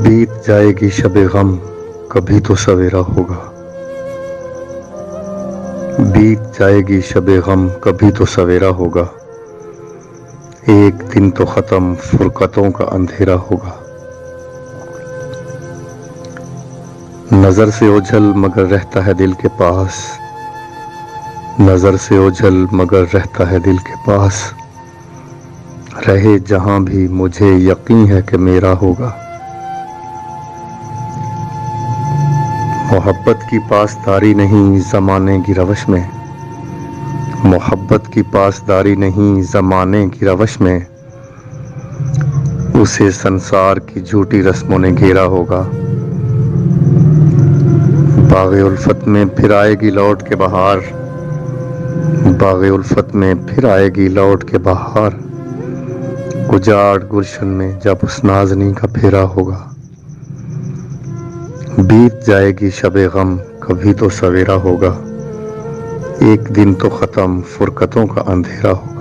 बीत जाएगी शब गम कभी तो सवेरा होगा। बीत जाएगी शब गम कभी तो सवेरा होगा। एक दिन तो खत्म फुरकतों का अंधेरा होगा। नजर से ओझल मगर रहता है दिल के पास। नजर से ओझल मगर रहता है दिल के पास। रहे जहां भी मुझे यकीन है कि मेरा होगा। मोहब्बत की पासदारी नहीं ज़माने की रवश में। मोहब्बत की पासदारी नहीं ज़माने की रवश में। उसे संसार की झूठी रस्मों ने घेरा होगा। बाग़े उल्फत में फिर आएगी लौट के बहार। बाग़े उल्फत में फिर आएगी लौट के बहार। उजाड़ गुलशन में जब उस नाज़नीं का फेरा होगा। बीत जाएगी शब गम कभी तो सवेरा होगा। एक दिन तो खत्म फुरकतों का अंधेरा होगा।